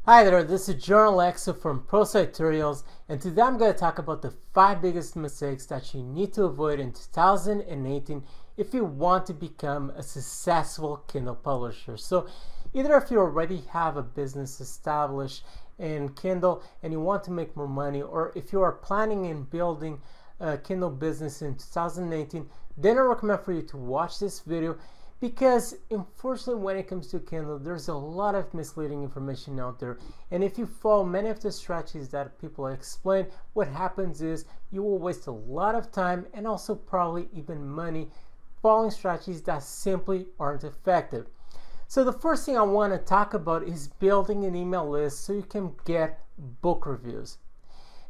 Hi there, this is Journal Exo from ProSite Tutorials, and today I'm going to talk about the 5 biggest mistakes that you need to avoid in 2018 if you want to become a successful Kindle publisher. So either if you already have a business established in Kindle and you want to make more money, or if you are planning in building a Kindle business in 2018, then I recommend for you to watch this video. Because unfortunately, when it comes to Kindle, there's a lot of misleading information out there. And if you follow many of the strategies that people explain, what happens is you will waste a lot of time and also probably even money following strategies that simply aren't effective. So the first thing I want to talk about is building an email list so you can get book reviews.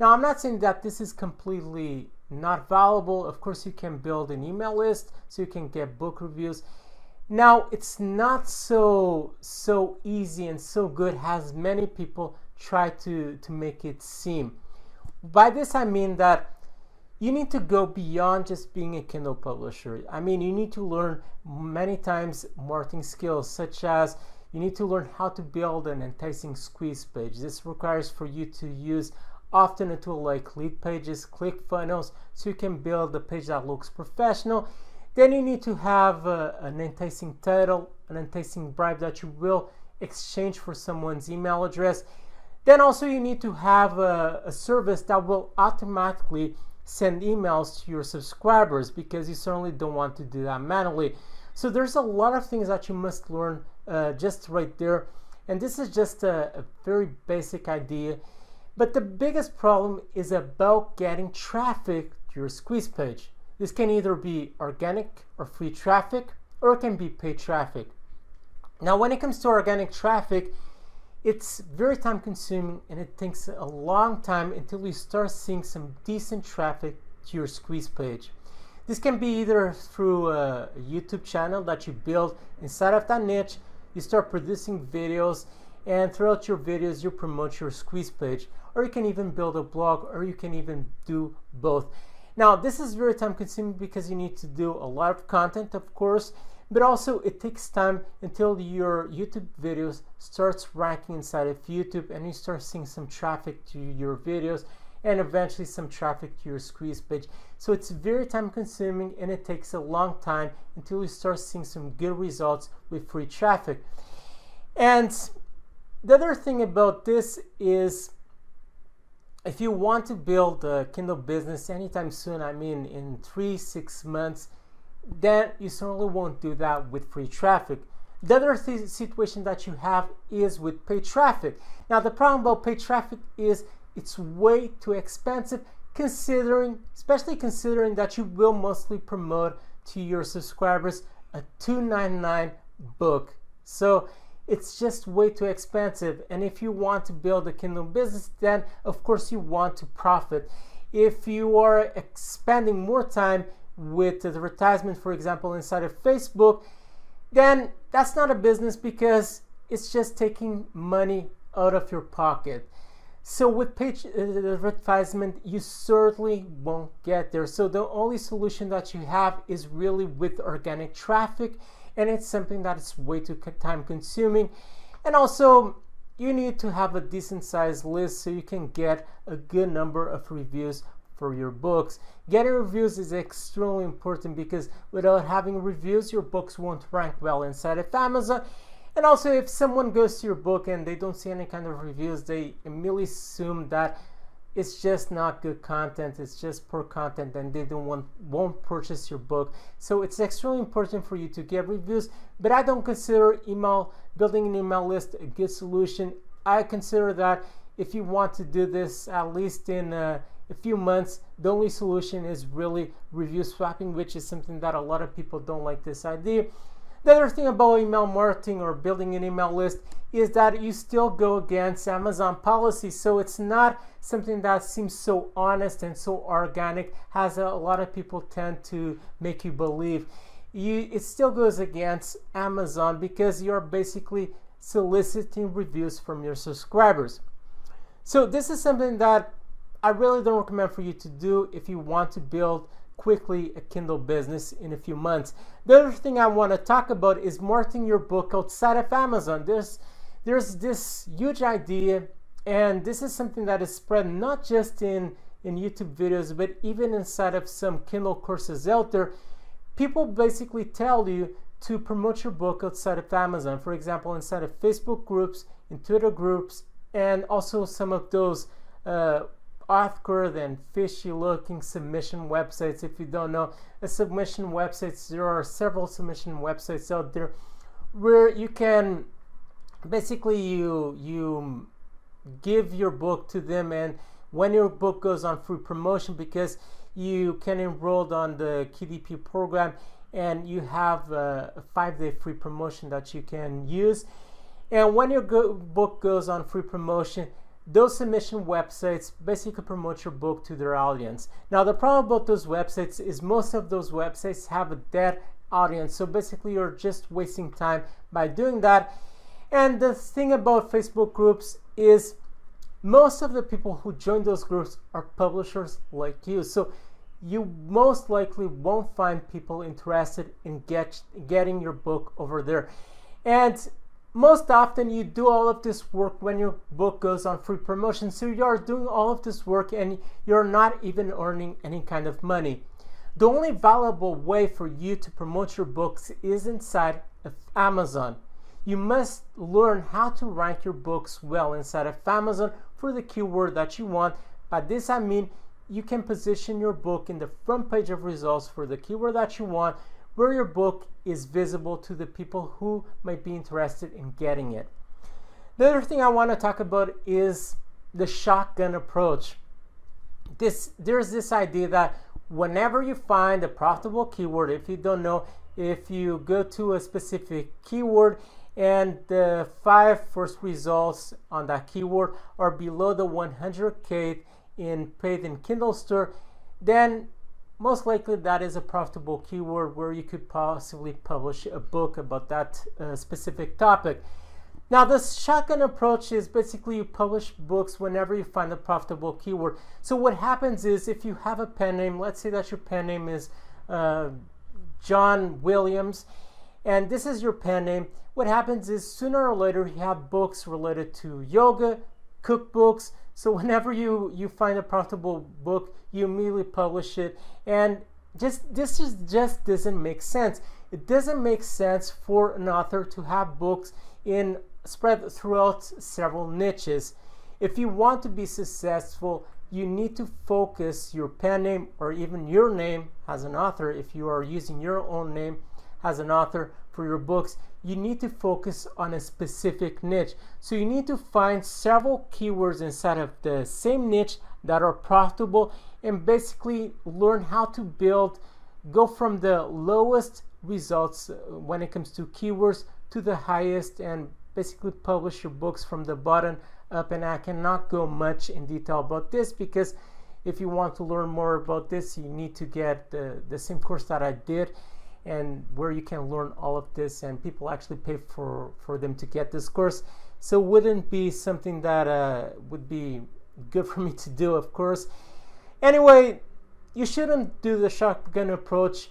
Now, I'm not saying that this is completely not valuable. Of course, you can build an email list so you can get book reviews. Now, it's not so easy and so good as many people try to make it seem. By this, I mean that you need to go beyond just being a Kindle publisher. I mean, you need to learn many times marketing skills, such as you need to learn how to build an enticing squeeze page. This requires for you to use often a tool like Lead Pages, ClickFunnels, so you can build a page that looks professional. Then you need to have an enticing title, an enticing bribe that you will exchange for someone's email address. Then also you need to have a service that will automatically send emails to your subscribers, because you certainly don't want to do that manually. So there's a lot of things that you must learn just right there. And this is just a very basic idea. But the biggest problem is about getting traffic to your squeeze page. This can either be organic or free traffic, or it can be paid traffic. Now, when it comes to organic traffic, it's very time consuming and it takes a long time until you start seeing some decent traffic to your squeeze page. This can be either through a YouTube channel that you build inside of that niche. You start producing videos, and throughout your videos you promote your squeeze page, or you can even build a blog, or you can even do both. Now, this is very time consuming because you need to do a lot of content, of course, but also it takes time until your YouTube videos starts ranking inside of YouTube and you start seeing some traffic to your videos and eventually some traffic to your squeeze page. So it's very time consuming and it takes a long time until you start seeing some good results with free traffic. And the other thing about this is, if you want to build a Kindle business anytime soon, I mean in 3-6 months, then you certainly won't do that with free traffic. The other situation that you have is with paid traffic. Now, the problem about paid traffic is it's way too expensive, especially considering that you will mostly promote to your subscribers a $2.99 book. So it's just way too expensive. And if you want to build a Kindle business, then of course you want to profit. If you are spending more time with advertisement, for example, inside of Facebook, then that's not a business because it's just taking money out of your pocket. So with paid advertisement, you certainly won't get there. So the only solution that you have is really with organic traffic. And it's something that is way too time consuming. And also, you need to have a decent sized list so you can get a good number of reviews for your books. Getting reviews is extremely important because without having reviews, your books won't rank well inside of Amazon. And also, if someone goes to your book and they don't see any kind of reviews, they immediately assume that it's just not good content, it's just poor content, and they won't purchase your book. So it's extremely important for you to get reviews, but I don't consider building an email list a good solution. I consider that if you want to do this at least in a few months, the only solution is really review swapping, which is something that a lot of people don't like this idea. The other thing about email marketing or building an email list is that you still go against Amazon policy. So it's not something that seems so honest and so organic as a lot of people tend to make you believe. It still goes against Amazon because you're basically soliciting reviews from your subscribers. So this is something that I really don't recommend for you to do if you want to build quickly a Kindle business in a few months. The other thing I want to talk about is marketing your book outside of Amazon. there's this huge idea, and this is something that is spread not just in YouTube videos, but even inside of some Kindle courses out there. People basically tell you to promote your book outside of Amazon. For example, inside of Facebook groups, in Twitter groups, and also some of those awkward and fishy looking submission websites. If you don't know, submission websites, there are several submission websites out there where you can basically you give your book to them, and when your book goes on free promotion, because you can enroll on the KDP program and you have a 5-day free promotion that you can use. And when your book goes on free promotion, those submission websites basically promote your book to their audience. Now, the problem about those websites is most of those websites have a dead audience. So basically, you're just wasting time by doing that. And the thing about Facebook groups is most of the people who join those groups are publishers like you. So you most likely won't find people interested in getting your book over there. And most often you do all of this work when your book goes on free promotion. So you are doing all of this work and you're not even earning any kind of money. The only valuable way for you to promote your books is inside of Amazon. You must learn how to rank your books well inside of Amazon for the keyword that you want. By this I mean you can position your book in the front page of results for the keyword that you want, where your book is visible to the people who might be interested in getting it. The other thing I want to talk about is the shotgun approach. There's this idea that whenever you find a profitable keyword, if you don't know, if you go to a specific keyword and the 5 first results on that keyword are below the 100K in paid in Kindle store, then most likely that is a profitable keyword where you could possibly publish a book about that specific topic. Now, the shotgun approach is basically you publish books whenever you find a profitable keyword. So what happens is, if you have a pen name, let's say that your pen name is John Williams, and this is your pen name, what happens is sooner or later you have books related to yoga, cookbooks. So whenever you find a profitable book, you immediately publish it. And this just doesn't make sense. It doesn't make sense for an author to have books spread throughout several niches. If you want to be successful, you need to focus your pen name, or even your name as an author, if you are using your own name as an author for your books, you need to focus on a specific niche. So you need to find several keywords inside of the same niche that are profitable, and basically learn how to go from the lowest results when it comes to keywords to the highest, and basically publish your books from the bottom up. And I cannot go much in detail about this, because if you want to learn more about this, you need to get the same course that I did, and where you can learn all of this, and people actually pay for them to get this course. So it wouldn't be something that would be good for me to do, of course. Anyway, you shouldn't do the shotgun approach.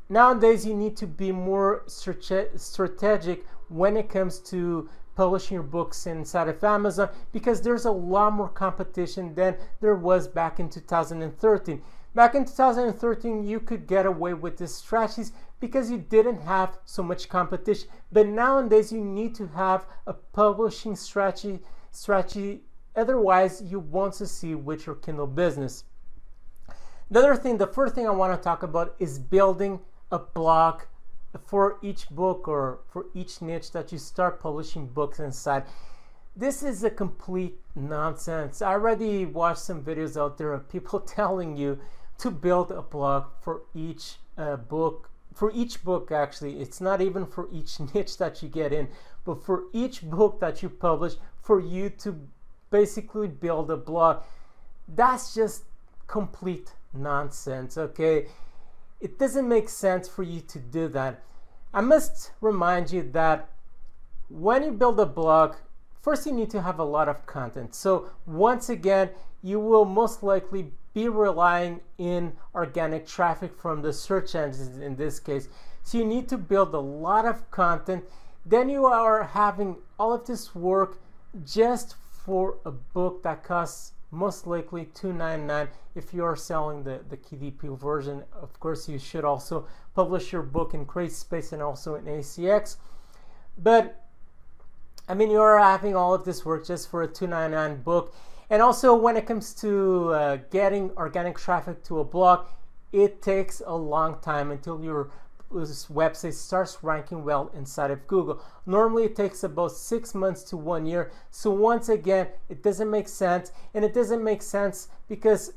Nowadays, you need to be more strategic when it comes to publishing your books inside of Amazon, because there's a lot more competition than there was back in 2013. Back in 2013, you could get away with these strategies because you didn't have so much competition. But nowadays, you need to have a publishing strategy. Otherwise, you won't succeed with your Kindle business. The first thing I want to talk about is building a blog for each book or for each niche that you start publishing books inside. This is a complete nonsense. I already watched some videos out there of people telling you to build a blog for each book. For each book, actually, it's not even for each niche that you get in, but for each book that you publish, for you to basically build a blog. That's just complete nonsense, okay? It doesn't make sense for you to do that. I must remind you that when you build a blog, first you need to have a lot of content. So once again, you will most likely be relying in organic traffic from the search engines in this case. So you need to build a lot of content then you are having all of this work just for a book that costs most likely $2.99 if you are selling the KDP version. Of course, you should also publish your book in Createspace and also in ACX. But I mean, you are having all of this work just for a $2.99 book. And also, when it comes to getting organic traffic to a blog, it takes a long time until your website starts ranking well inside of Google. Normally it takes about 6 months to 1 year. So once again, it doesn't make sense. And it doesn't make sense because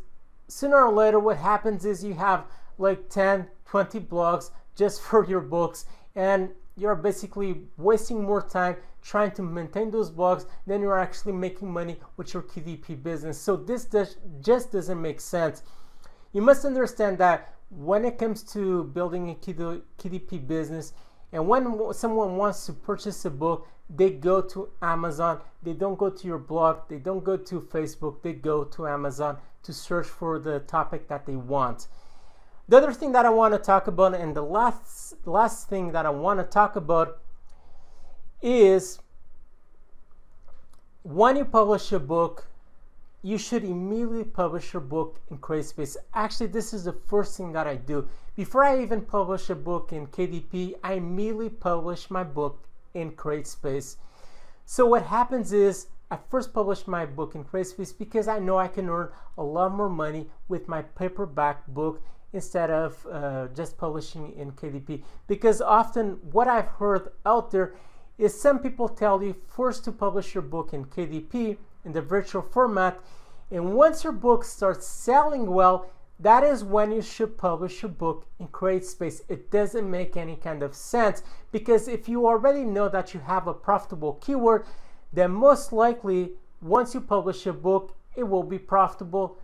sooner or later what happens is you have like 10, 20 blogs just for your books, and you're basically wasting more time trying to maintain those blogs than you're actually making money with your KDP business. So this just doesn't make sense. You must understand that when it comes to building a KDP business, and when someone wants to purchase a book, they go to Amazon. They don't go to your blog. They don't go to Facebook. They go to Amazon to search for the topic that they want. The other thing that I want to talk about, and the last thing that I want to talk about, is when you publish a book, you should immediately publish your book in Createspace. Actually, this is the first thing that I do. Before I even publish a book in KDP, I immediately publish my book in Createspace. So what happens is, I first publish my book in Createspace because I know I can earn a lot more money with my paperback book instead of just publishing in KDP. Because often what I've heard out there is some people tell you first to publish your book in KDP, in the virtual format, and once your book starts selling well, that is when you should publish your book in Createspace. It doesn't make any kind of sense, because if you already know that you have a profitable keyword, then most likely once you publish a book, it will be profitable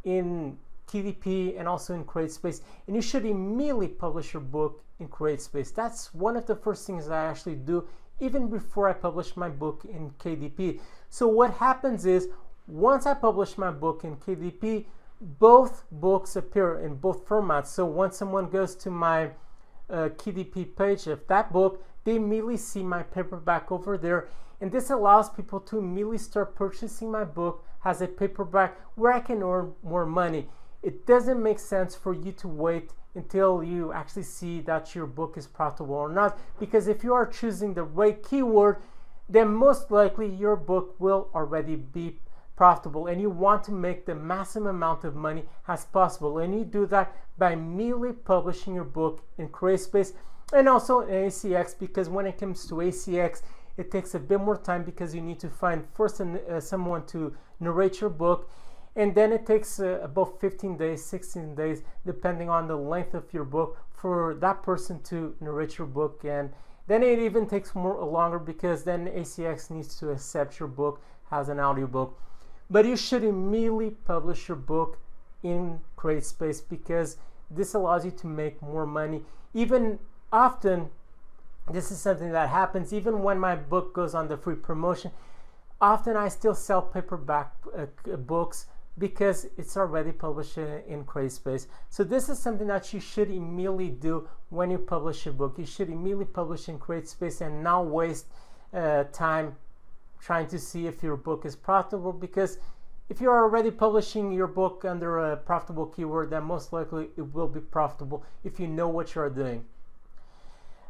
in KDP and also in Createspace, and you should immediately publish your book in Createspace. That's one of the first things I actually do even before I publish my book in KDP. So what happens is, once I publish my book in KDP, both books appear in both formats. So once someone goes to my KDP page of that book, they immediately see my paperback over there, and this allows people to immediately start purchasing my book as a paperback where I can earn more money. It doesn't make sense for you to wait until you actually see that your book is profitable or not, because if you are choosing the right keyword, then most likely your book will already be profitable, and you want to make the maximum amount of money as possible, and you do that by immediately publishing your book in Createspace and also in ACX, because when it comes to ACX, it takes a bit more time because you need to find first someone to narrate your book, and then it takes about 15 days, 16 days, depending on the length of your book, for that person to narrate your book. And then it even takes longer because then ACX needs to accept your book as an audiobook. But you should immediately publish your book in Createspace, because this allows you to make more money. Even often, this is something that happens even when my book goes on the free promotion. Often I still sell paperback books because it's already published in Createspace. So this is something that you should immediately do when you publish a book. You should immediately publish in Createspace and not waste time trying to see if your book is profitable, because if you're already publishing your book under a profitable keyword, then most likely it will be profitable if you know what you're doing.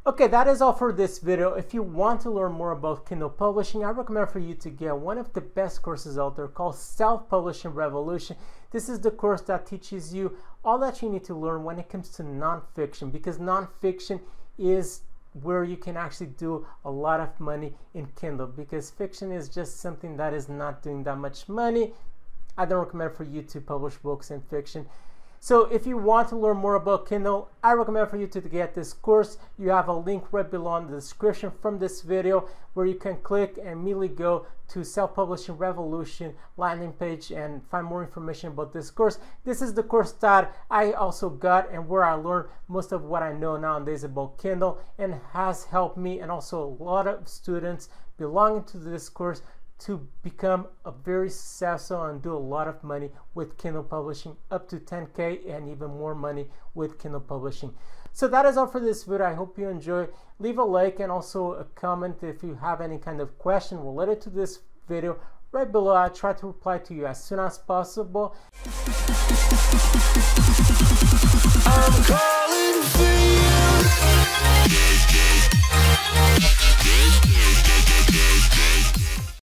Okay, that is all for this video. If you want to learn more about Kindle publishing, I recommend for you to get one of the best courses out there called Self-Publishing Revolution. This is the course that teaches you all that you need to learn when it comes to nonfiction, because nonfiction is where you can actually do a lot of money in Kindle, because fiction is just something that is not doing that much money. I don't recommend for you to publish books in fiction. So if you want to learn more about Kindle, I recommend for you to get this course. You have a link right below in the description from this video where you can click and immediately go to Self-Publishing Revolution landing page and find more information about this course. This is the course that I also got and where I learned most of what I know nowadays about Kindle, and has helped me and also a lot of students belonging to this course to become a very successful and do a lot of money with Kindle publishing, up to 10K and even more money with Kindle publishing. So that is all for this video. I hope you enjoy. Leave a like and also a comment if you have any kind of question related to this video right below. I'll try to reply to you as soon as possible.